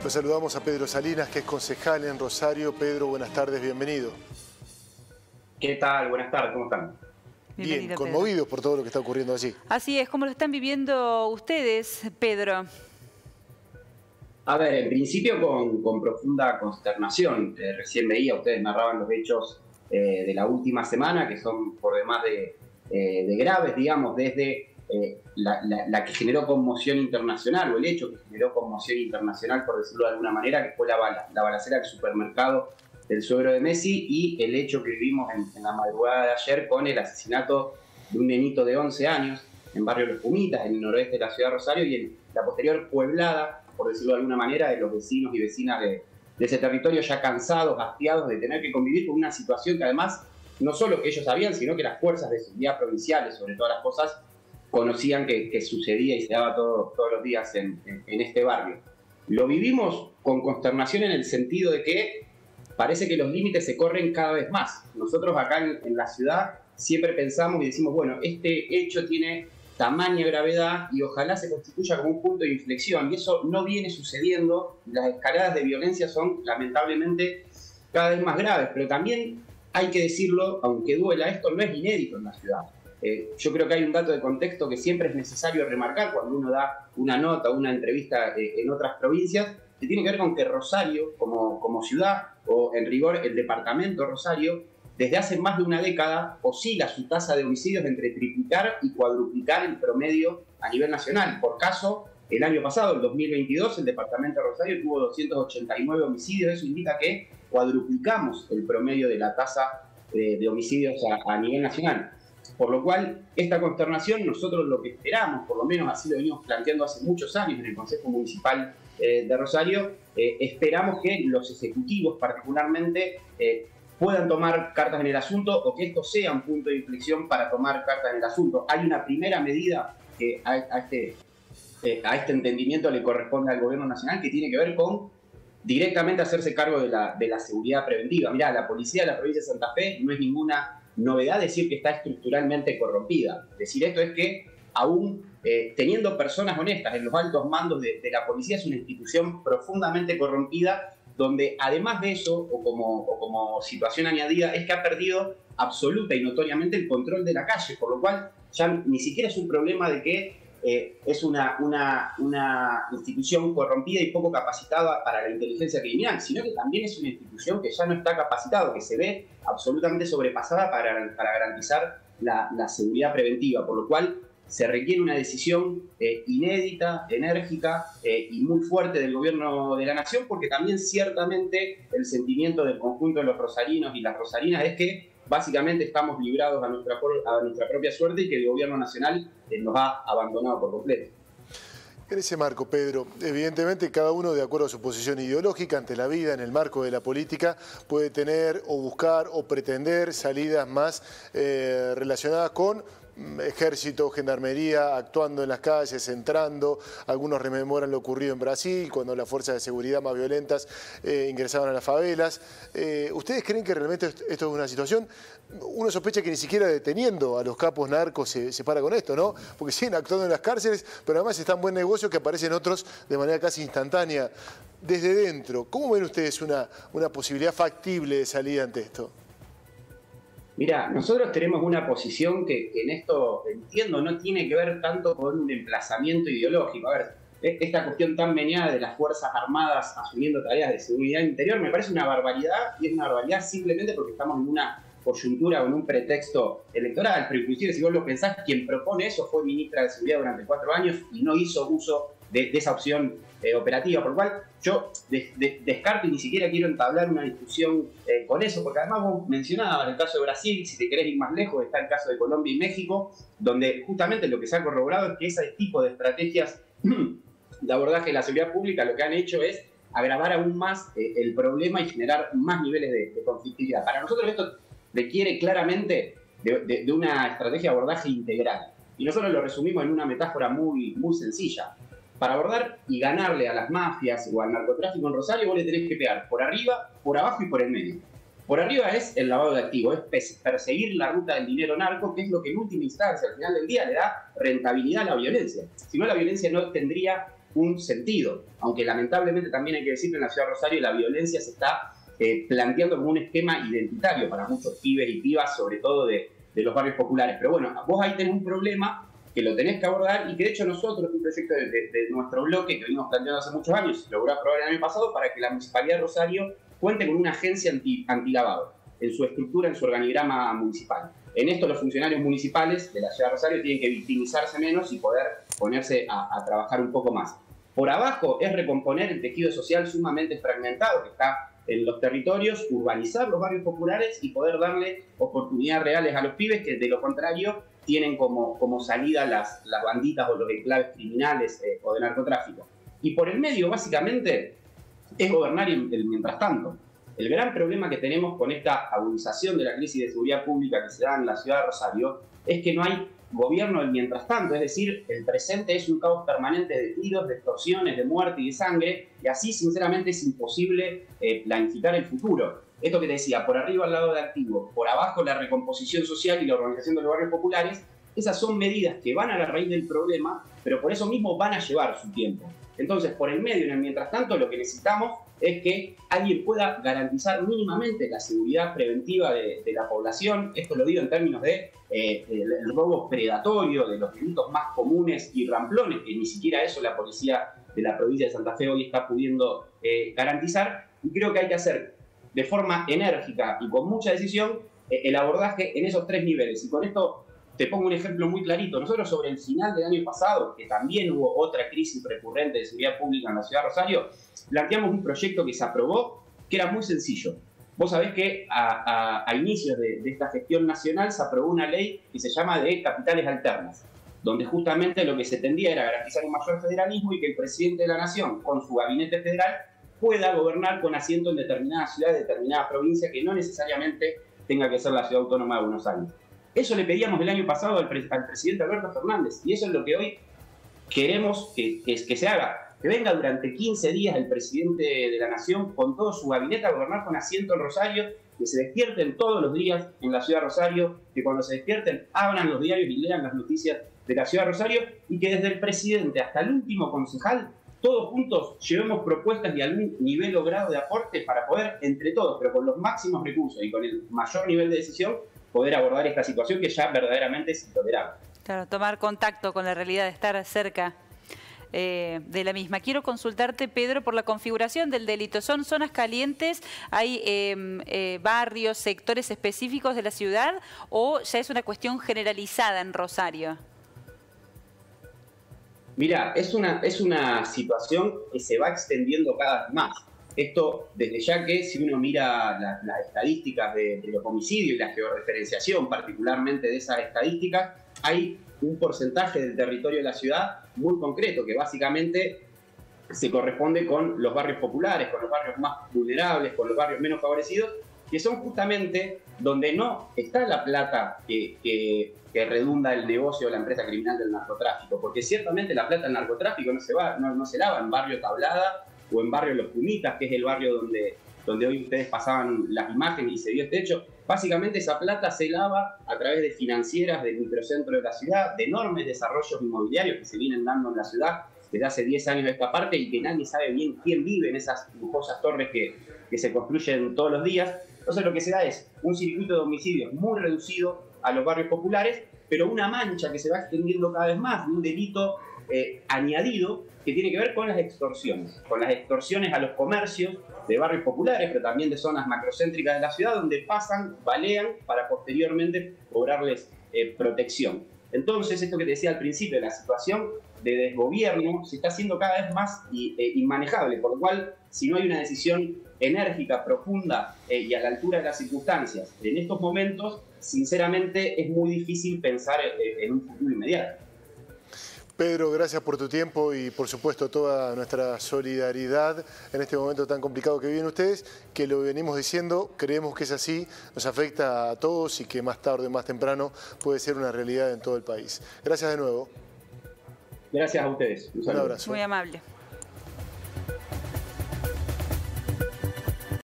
Lo saludamos a Pedro Salinas, que es concejal en Rosario. Pedro, buenas tardes, bienvenido. ¿Qué tal? Buenas tardes, ¿cómo están? Bien, conmovidos por todo lo que está ocurriendo allí. Así es, ¿cómo lo están viviendo ustedes, Pedro? A ver, en principio con profunda consternación. Recién veía, ustedes narraban los hechos de la última semana, que son por demás de graves, digamos, desde la que generó conmoción internacional, o el hecho que generó conmoción internacional, por decirlo de alguna manera, que fue la balacera del supermercado del suegro de Messi, y el hecho que vivimos en la madrugada de ayer con el asesinato de un nenito de 11 años en barrio Los Pumitas, en el noroeste de la ciudad de Rosario, y en la posterior pueblada, por decirlo de alguna manera, de los vecinos y vecinas de ese territorio, ya cansados, hastiados de tener que convivir con una situación que además no solo que ellos sabían, sino que las fuerzas de seguridad provinciales, sobre todas las cosas, conocían que sucedía y se daba todos los días en este barrio. Lo vivimos con consternación en el sentido de que parece que los límites se corren cada vez más. Nosotros acá en la ciudad siempre pensamos y decimos, bueno, este hecho tiene tamaña gravedad y ojalá se constituya como un punto de inflexión, y eso no viene sucediendo. Las escaladas de violencia son lamentablemente cada vez más graves, pero también hay que decirlo, aunque duela, esto no es inédito en la ciudad. Yo creo que hay un dato de contexto que siempre es necesario remarcar cuando uno da una nota o una entrevista en otras provincias, que tiene que ver con que Rosario, como ciudad, o en rigor el departamento Rosario, desde hace más de una década oscila su tasa de homicidios entre triplicar y cuadruplicar el promedio a nivel nacional. Por caso, el año pasado, el 2022, el departamento de Rosario tuvo 289 homicidios. Eso indica que cuadruplicamos el promedio de la tasa de homicidios a nivel nacional. Por lo cual, esta consternación, nosotros lo que esperamos, por lo menos así lo venimos planteando hace muchos años en el Consejo Municipal de Rosario, esperamos que los ejecutivos particularmente puedan tomar cartas en el asunto, o que esto sea un punto de inflexión para tomar cartas en el asunto. Hay una primera medida que a este entendimiento le corresponde al Gobierno Nacional, que tiene que ver con directamente hacerse cargo de la seguridad preventiva. Mirá, la policía de la provincia de Santa Fe no es ninguna novedad decir que está estructuralmente corrompida. Decir esto es que aún teniendo personas honestas en los altos mandos de la policía, es una institución profundamente corrompida, donde además de eso, o como situación añadida, es que ha perdido absoluta y notoriamente el control de la calle, por lo cual ya ni siquiera es un problema de que es una institución corrompida y poco capacitada para la inteligencia criminal, sino que también es una institución que ya no está capacitada, que se ve absolutamente sobrepasada para garantizar la seguridad preventiva, por lo cual se requiere una decisión inédita, enérgica y muy fuerte del Gobierno de la Nación, porque también ciertamente el sentimiento del conjunto de los rosarinos y las rosarinas es que básicamente estamos librados a nuestra propia suerte y que el Gobierno Nacional nos ha abandonado por completo. En ese marco, Pedro, evidentemente cada uno, de acuerdo a su posición ideológica ante la vida, en el marco de la política, puede tener o buscar o pretender salidas más relacionadas con ejército, gendarmería, actuando en las calles, entrando. Algunos rememoran lo ocurrido en Brasil, cuando las fuerzas de seguridad más violentas ingresaban a las favelas. ¿Ustedes creen que realmente esto es una situación? Uno sospecha que ni siquiera deteniendo a los capos narcos se para con esto, ¿no? Porque siguen actuando en las cárceles, pero además es tan buen negocio que aparecen otros de manera casi instantánea. Desde dentro, ¿cómo ven ustedes una posibilidad factible de salida ante esto? Mira, nosotros tenemos una posición que en esto, entiendo, no tiene que ver tanto con un emplazamiento ideológico. A ver, esta cuestión tan meneada de las Fuerzas Armadas asumiendo tareas de seguridad interior me parece una barbaridad, y es una barbaridad simplemente porque estamos en una coyuntura o en un pretexto electoral. Pero inclusive, si vos lo pensás, quien propone eso fue ministra de Seguridad durante 4 años y no hizo uso de esa opción operativa, por lo cual yo descarto y ni siquiera quiero entablar una discusión con eso, porque además vos mencionabas el caso de Brasil. Si te querés ir más lejos, está el caso de Colombia y México, donde justamente lo que se ha corroborado es que ese tipo de estrategias de abordaje de la seguridad pública lo que han hecho es agravar aún más el problema y generar más niveles de conflictividad. Para nosotros esto requiere claramente de una estrategia de abordaje integral, y nosotros lo resumimos en una metáfora muy sencilla. Para abordar y ganarle a las mafias o al narcotráfico en Rosario, vos le tenés que pegar por arriba, por abajo y por el medio. Por arriba es el lavado de activos, es perseguir la ruta del dinero narco, que es lo que en última instancia, al final del día, le da rentabilidad a la violencia. Si no, la violencia no tendría un sentido, aunque lamentablemente también hay que decir que en la ciudad de Rosario la violencia se está planteando como un esquema identitario para muchos pibes y pibas, sobre todo de los barrios populares. Pero bueno, vos ahí tenés un problema que lo tenés que abordar y que de hecho nosotros, un proyecto de nuestro bloque que venimos planteando hace muchos años, logró aprobar el año pasado para que la Municipalidad de Rosario cuente con una agencia antilavado en su estructura, en su organigrama municipal. En esto los funcionarios municipales de la ciudad de Rosario tienen que victimizarse menos y poder ponerse a trabajar un poco más. Por abajo es recomponer el tejido social sumamente fragmentado que está en los territorios, urbanizar los barrios populares y poder darle oportunidades reales a los pibes que de lo contrario tienen como salida las banditas o los enclaves criminales o de narcotráfico. Y por el medio, básicamente, es gobernar el mientras tanto. El gran problema que tenemos con esta agudización de la crisis de seguridad pública que se da en la ciudad de Rosario es que no hay gobierno del mientras tanto, es decir, el presente es un caos permanente de tiros, de extorsiones, de muerte y de sangre, y así sinceramente es imposible planificar el futuro. Esto que te decía, por arriba al lado de activo, por abajo la recomposición social y la organización de los barrios populares, esas son medidas que van a la raíz del problema, pero por eso mismo van a llevar su tiempo. Entonces, por el medio, en el mientras tanto, lo que necesitamos es que alguien pueda garantizar mínimamente la seguridad preventiva de la población. Esto lo digo en términos de el robo predatorio, de los delitos más comunes y ramplones, que ni siquiera eso la policía de la provincia de Santa Fe hoy está pudiendo garantizar. Y creo que hay que hacer de forma enérgica y con mucha decisión el abordaje en esos tres niveles. Y con esto te pongo un ejemplo muy clarito. Nosotros sobre el final del año pasado, que también hubo otra crisis recurrente de seguridad pública en la ciudad de Rosario, planteamos un proyecto que se aprobó, que era muy sencillo. Vos sabés que a inicios de esta gestión nacional se aprobó una ley que se llama de capitales alternas, donde justamente lo que se tendía era garantizar un mayor federalismo y que el presidente de la nación, con su gabinete federal, pueda gobernar con asiento en determinada ciudad, determinada provincia, que no necesariamente tenga que ser la ciudad autónoma de Buenos Aires. Eso le pedíamos el año pasado al presidente Alberto Fernández, y eso es lo que hoy queremos que se haga. Que venga durante 15 días el presidente de la Nación con todo su gabinete a gobernar con asiento en Rosario, que se despierten todos los días en la ciudad de Rosario, que cuando se despierten abran los diarios y lean las noticias de la ciudad de Rosario, y que desde el presidente hasta el último concejal, todos juntos llevemos propuestas de algún nivel o grado de aporte para poder, entre todos, pero con los máximos recursos y con el mayor nivel de decisión, poder abordar esta situación que ya verdaderamente es intolerable. Claro, tomar contacto con la realidad, de estar cerca de la misma. Quiero consultarte, Pedro, por la configuración del delito. ¿Son zonas calientes? ¿Hay barrios, sectores específicos de la ciudad? ¿O ya es una cuestión generalizada en Rosario? Mira, es una situación que se va extendiendo cada vez más. Esto, desde ya que si uno mira las estadísticas de los homicidios y la georreferenciación particularmente de esas estadísticas, hay un porcentaje del territorio de la ciudad muy concreto, que básicamente se corresponde con los barrios populares, con los barrios más vulnerables, con los barrios menos favorecidos, que son justamente donde no está la plata que redunda el negocio o la empresa criminal del narcotráfico, porque ciertamente la plata del narcotráfico no se lava en barrio Tablada o en barrio Los Pumitas, que es el barrio donde hoy ustedes pasaban las imágenes y se vio este hecho. Básicamente esa plata se lava a través de financieras del microcentro de la ciudad, de enormes desarrollos inmobiliarios que se vienen dando en la ciudad desde hace 10 años de esta parte y que nadie sabe bien quién vive en esas lujosas torres que se construyen todos los días. Entonces lo que se da es un circuito de homicidios muy reducido a los barrios populares, pero una mancha que se va extendiendo cada vez más, un delito añadido que tiene que ver con las extorsiones a los comercios de barrios populares, pero también de zonas macrocéntricas de la ciudad, donde pasan, balean para posteriormente cobrarles protección. Entonces, esto que te decía al principio, la situación de desgobierno se está haciendo cada vez más inmanejable, por lo cual, si no hay una decisión enérgica, profunda y a la altura de las circunstancias en estos momentos, sinceramente es muy difícil pensar en un futuro inmediato. Pedro, gracias por tu tiempo y por supuesto toda nuestra solidaridad en este momento tan complicado que viven ustedes, que lo venimos diciendo, creemos que es así, nos afecta a todos y que más tarde o más temprano puede ser una realidad en todo el país. Gracias de nuevo. Gracias a ustedes. Un abrazo. Muy amable.